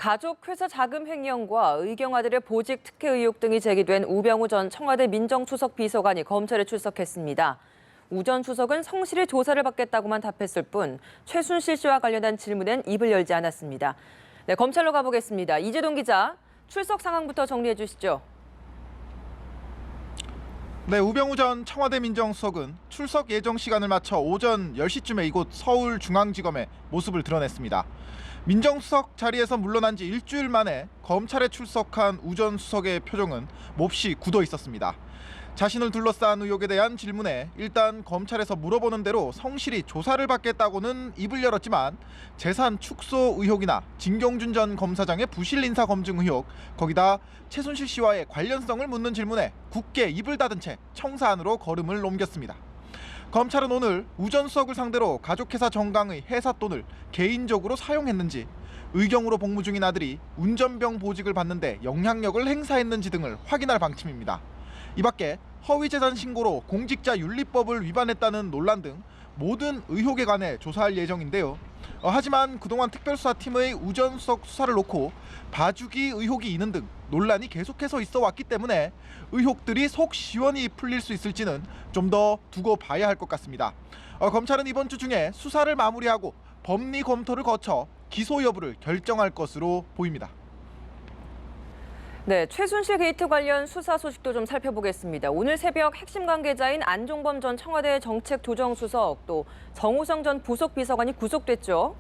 가족 회사 자금 횡령과 의경아들의 보직 특혜 의혹 등이 제기된 우병우 전 청와대 민정수석 비서관이 검찰에 출석했습니다. 우 전 수석은 성실히 조사를 받겠다고만 답했을 뿐 최순실 씨와 관련한 질문엔 입을 열지 않았습니다. 네, 검찰로 가보겠습니다. 이재동 기자, 출석 상황부터 정리해 주시죠. 네, 우병우 전 청와대 민정수석은 출석 예정 시간을 맞춰 오전 10시쯤에 이곳 서울중앙지검에 모습을 드러냈습니다. 민정수석 자리에서 물러난 지 일주일 만에 검찰에 출석한 우 전 수석의 표정은 몹시 굳어 있었습니다. 자신을 둘러싼 의혹에 대한 질문에 일단 검찰에서 물어보는 대로 성실히 조사를 받겠다고는 입을 열었지만 재산 축소 의혹이나 진경준 전 검사장의 부실 인사 검증 의혹, 거기다 최순실 씨와의 관련성을 묻는 질문에 굳게 입을 닫은 채 청사 안으로 걸음을 옮겼습니다. 검찰은 오늘 우 전 수석을 상대로 가족회사 정강의 회사 돈을 개인적으로 사용했는지, 의경으로 복무 중인 아들이 운전병 보직을 받는데 영향력을 행사했는지 등을 확인할 방침입니다. 이 밖에 허위재산 신고로 공직자 윤리법을 위반했다는 논란 등 모든 의혹에 관해 조사할 예정인데요. 하지만 그동안 특별수사팀의 우 전 수석 수사를 놓고 봐주기 의혹이 있는 등 논란이 계속해서 있어 왔기 때문에 의혹들이 속 시원히 풀릴 수 있을지는 좀 더 두고 봐야 할 것 같습니다. 검찰은 이번 주 중에 수사를 마무리하고 법리 검토를 거쳐 기소 여부를 결정할 것으로 보입니다. 네, 최순실 게이트 관련 수사 소식도 좀 살펴보겠습니다. 오늘 새벽 핵심 관계자인 안종범 전 청와대 정책조정수석, 또 정호성 전 부속비서관이 구속됐죠.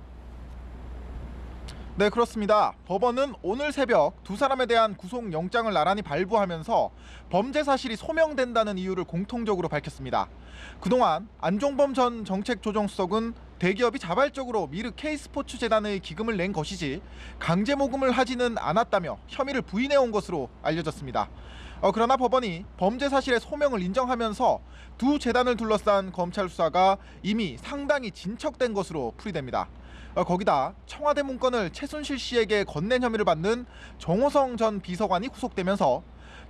네, 그렇습니다. 법원은 오늘 새벽 두 사람에 대한 구속영장을 나란히 발부하면서 범죄 사실이 소명된다는 이유를 공통적으로 밝혔습니다. 그동안 안종범 전 정책조정수석은 대기업이 자발적으로 미르 K스포츠재단의 기금을 낸 것이지 강제 모금을 하지는 않았다며 혐의를 부인해온 것으로 알려졌습니다. 그러나 법원이 범죄 사실의 소명을 인정하면서 두 재단을 둘러싼 검찰 수사가 이미 상당히 진척된 것으로 풀이됩니다. 거기다 청와대 문건을 최순실 씨에게 건넨 혐의를 받는 정호성 전 비서관이 구속되면서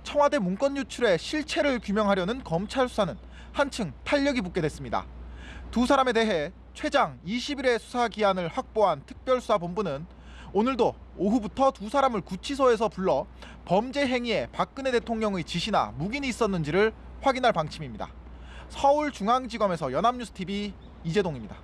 청와대 문건 유출의 실체를 규명하려는 검찰 수사는 한층 탄력이 붙게 됐습니다. 두 사람에 대해 최장 20일의 수사 기한을 확보한 특별수사본부는 오늘도 오후부터 두 사람을 구치소에서 불러 범죄 행위에 박근혜 대통령의 지시나 묵인이 있었는지를 확인할 방침입니다. 서울중앙지검에서 연합뉴스TV 이재동입니다.